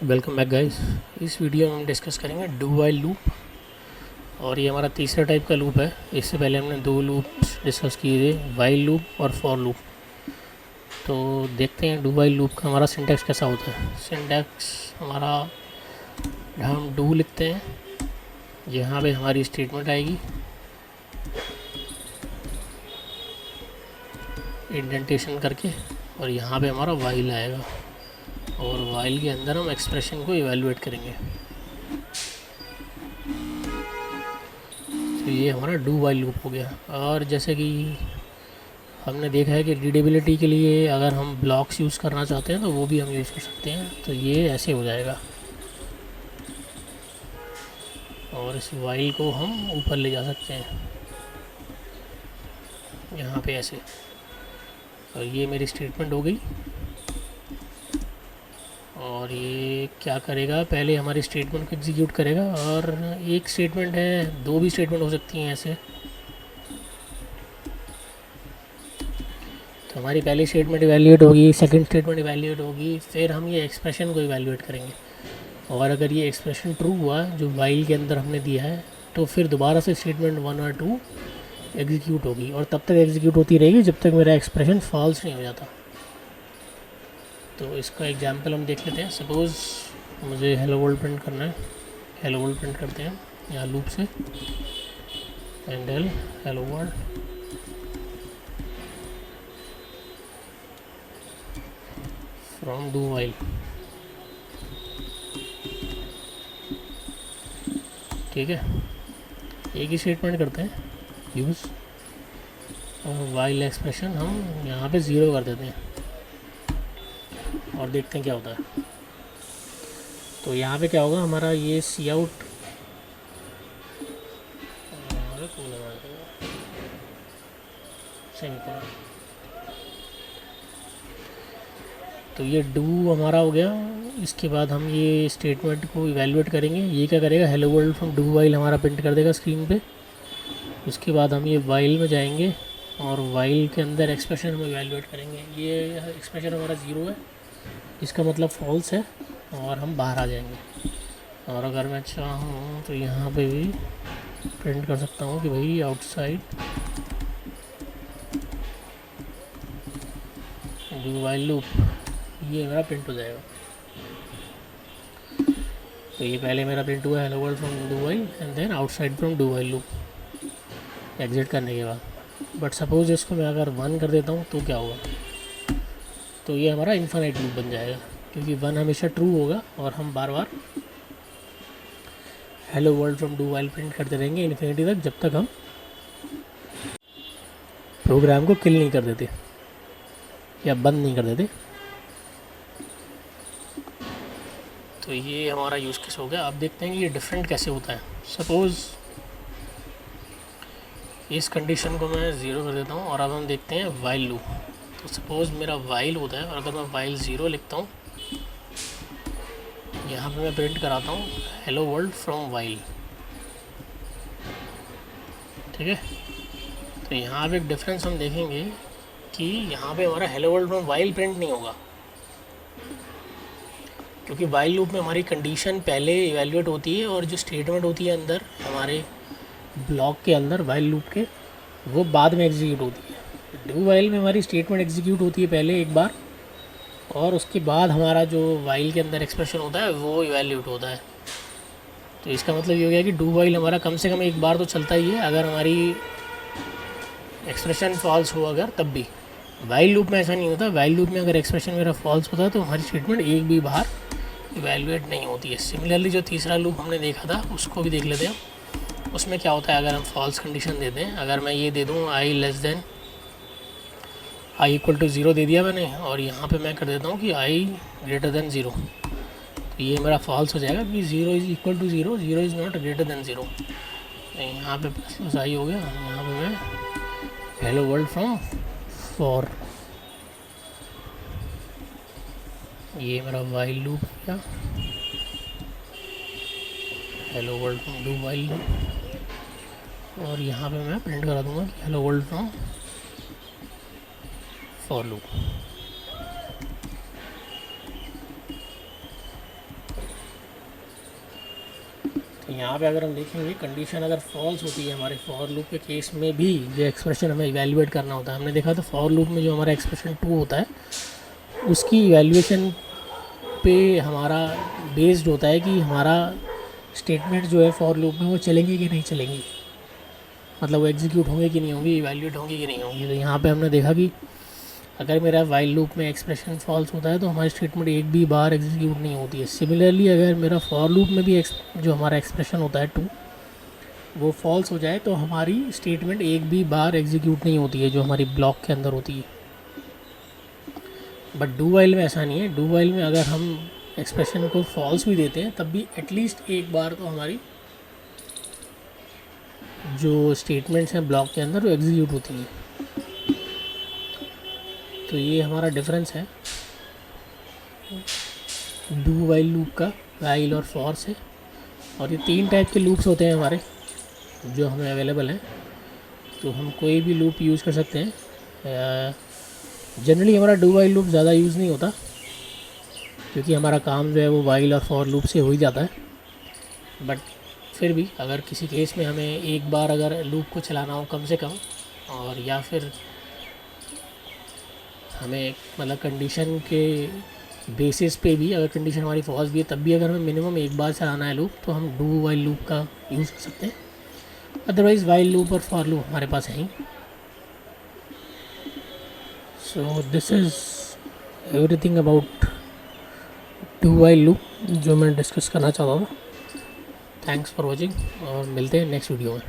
Welcome back guys. इस video में हम डिस्कस करेंगे डू वाइल लूप और ये हमारा तीसरा टाइप का लूप है। इससे पहले हमने दो लूप्स डिस्कस किए थे, वाइल लूप और फॉर लूप। तो देखते हैं डू वाइल लूप का हमारा सिंटैक्स कैसा होता है। सिंटैक्स हमारा, हम डू लिखते हैं, यहाँ पे हमारी स्टेटमेंट आएगी, इंडेंटेशन करके, और यहाँ पे हमारा वाइल आएगा और वाइल के अंदर हम एक्सप्रेशन को इवेलुएट करेंगे। तो ये हमारा डू वाइल लूप हो गया। और जैसे कि हमने देखा है कि रीडेबिलिटी के लिए अगर हम ब्लॉक्स यूज़ करना चाहते हैं तो वो भी हम यूज़ कर सकते हैं। तो ये ऐसे हो जाएगा और इस वाइल को हम ऊपर ले जा सकते हैं यहाँ पे ऐसे। और ये मेरी स्टेटमेंट हो गई। और ये क्या करेगा, पहले हमारी स्टेटमेंट को एग्जीक्यूट करेगा। और एक स्टेटमेंट है, दो भी स्टेटमेंट हो सकती हैं ऐसे। तो हमारी पहली स्टेटमेंट इवैल्यूएट होगी, सेकंड स्टेटमेंट इवैल्यूएट होगी, फिर हम ये एक्सप्रेशन को इवैल्यूएट करेंगे। और अगर ये एक्सप्रेशन ट्रू हुआ जो वाइल के अंदर हमने दिया है, तो फिर दोबारा से स्टेटमेंट 1 और 2 एग्जीक्यूट होगी और तब तक एग्जीक्यूट होती रहेगी जब तक मेरा एक्सप्रेशन फॉल्स नहीं हो जाता। तो इसका एग्जांपल हम देख लेते हैं। सपोज़ मुझे हेलो वर्ल्ड प्रिंट करना है, हेलो वर्ल्ड प्रिंट करते हैं यहाँ लूप से, and hello world. From do while, ठीक है, एक ही स्टेटमेंट करते हैं यूज़, और वाइल एक्सप्रेशन हम यहाँ पे 0 कर देते हैं और देखते हैं क्या होता है। तो यहाँ पे क्या होगा, हमारा ये सी आउट तो ये डू हमारा हो गया। इसके बाद हम ये स्टेटमेंट को इवैल्यूएट करेंगे। ये क्या करेगा, hello world from do while हमारा प्रिंट कर देगा स्क्रीन पे। उसके बाद हम ये वाइल में जाएंगे और वाइल के अंदर एक्सप्रेशन हम इवैल्यूएट करेंगे। ये एक्सप्रेशन हमारा 0 है, इसका मतलब फॉल्स है, और हम बाहर आ जाएंगे। और अगर मैं चाहूँ तो यहाँ पे भी प्रिंट कर सकता हूँ कि भाई आउटसाइड डू वाइल लूप, ये मेरा प्रिंट हो जाएगा। तो ये पहले मेरा प्रिंट हुआ hello world from do while and then outside from do while loop exit करने के बाद। बट सपोज इसको मैं अगर 1 कर देता हूँ तो क्या होगा, तो ये हमारा इन्फिनिट लूप बन जाएगा, क्योंकि 1 हमेशा ट्रू होगा और हम बार बार hello world from do while print करते रहेंगे इन्फिनिटी तक, जब तक हम प्रोग्राम को किल नहीं कर देते या बंद नहीं कर देते। तो ये हमारा यूज़ केस हो गया। अब देखते हैं कि ये डिफरेंट कैसे होता है। सपोज़ इस कंडीशन को मैं 0 कर देता हूँ और अब हम देखते हैं वाइल लूप। तो सपोज़ मेरा वाइल होता है और अगर मैं वाइल 0 लिखता हूँ, यहाँ पे मैं प्रिंट कराता हूँ हेलो वर्ल्ड फ्रॉम वाइल, ठीक है। तो यहाँ पे एक डिफरेंस हम देखेंगे कि यहाँ पे हमारा hello world from while print नहीं होगा, क्योंकि वाइल लूप में हमारी कंडीशन पहले इवैल्यूएट होती है और जो स्टेटमेंट होती है अंदर हमारे ब्लॉक के अंदर वाइल लूप के, वो बाद में एग्जीक्यूट होती है। डू वाइल में हमारी स्टेटमेंट एग्जीक्यूट होती है पहले एक बार, और उसके बाद हमारा जो वाइल के अंदर एक्सप्रेशन होता है वो इवैल्यूएट होता है। तो इसका मतलब ये हो गया कि डू वाइल हमारा कम से कम एक बार तो चलता ही है, अगर हमारी एक्सप्रेशन फॉल्स हो अगर, तब भी। वाइल लूप में ऐसा नहीं होता। वाइल लूप में अगर एक्सप्रेशन मेरा फॉल्स होता है तो हमारी स्टेटमेंट एक भी बार इवैल्यूएट नहीं होती है। सिमिलरली जो तीसरा लूप हमने देखा था उसको भी देख लेते हैं। उसमें क्या होता है, अगर हम फॉल्स कंडीशन देते हैं, अगर मैं ये दे दूँ i less than i equal to 0 दे दिया मैंने, और यहाँ पे मैं कर देता हूँ कि आई ग्रेटर देन 0, तो ये मेरा फॉल्स हो जाएगा कि 0 is equal to 0, 0 is not greater than 0। यहाँ पे प्लस आई हो गया, यहाँ पे मैं हेलो वर्ल्ड फ्रॉम फॉर, ये मेरा वाइल लूप गया, hello world from do while loop, और यहाँ पे मैं प्रिंट करा दूँगा कि hello world from for loop. तो यहाँ पे अगर हम देखेंगे कंडीशन अगर फॉल्स होती है हमारे फॉर लूप के केस में भी जो एक्सप्रेशन हमें इवैल्यूएट करना होता है, हमने देखा था फॉर लूप में जो हमारा एक्सप्रेशन 2 होता है उसकी इवैल्यूएशन पे हमारा बेस्ड होता है कि हमारा स्टेटमेंट जो है फॉर लूप में वो चलेंगी कि नहीं चलेंगी, मतलब वो एग्जीक्यूट होंगे कि नहीं होंगी, इवैल्यूएट होंगी कि नहीं होंगी। तो यहाँ पे हमने देखा कि अगर मेरा वाइल लूप में एक्सप्रेशन फॉल्स होता है तो हमारी स्टेटमेंट एक भी बार एग्जीक्यूट नहीं होती है। सिमिलरली अगर मेरा फॉर लूप में भी जो हमारा एक्सप्रेशन होता है 2 वो फॉल्स हो जाए तो हमारी स्टेटमेंट एक भी बार एग्जीक्यूट नहीं होती है जो हमारी ब्लॉक के अंदर होती है। बट डू वाइल में ऐसा नहीं है। डू वाइल में अगर हम एक्सप्रेशन को फॉल्स भी देते हैं तब भी एटलीस्ट एक बार तो हमारी जो स्टेटमेंट्स हैं ब्लॉक के अंदर वो एग्जीक्यूट होती हैं। तो ये हमारा डिफरेंस है डू वाइल लूप का, वाइल और फॉर से। और ये 3 टाइप के लूप्स होते हैं हमारे जो हमें अवेलेबल हैं, तो हम कोई भी लूप यूज़ कर सकते हैं। जनरली हमारा डू वाइल लूप ज़्यादा यूज़ नहीं होता क्योंकि हमारा काम जो है वो वाइल और फॉर लूप से हो ही जाता है। बट फिर भी अगर किसी केस में हमें एक बार अगर लूप को चलाना हो कम से कम, और या फिर हमें मतलब कंडीशन के बेसिस पे भी अगर कंडीशन हमारी फॉल्स भी है तब भी अगर हमें मिनिमम एक बार चलाना है लूप तो हम डू वाइल लूप का यूज़ कर सकते हैं। अदरवाइज़ वाइल लूप और फॉर लूप हमारे पास है ही। So this is everything about do while loop जो मैं डिस्कस करना चाहता था। थैंक्स फॉर वॉचिंग और मिलते हैं नेक्स्ट वीडियो में।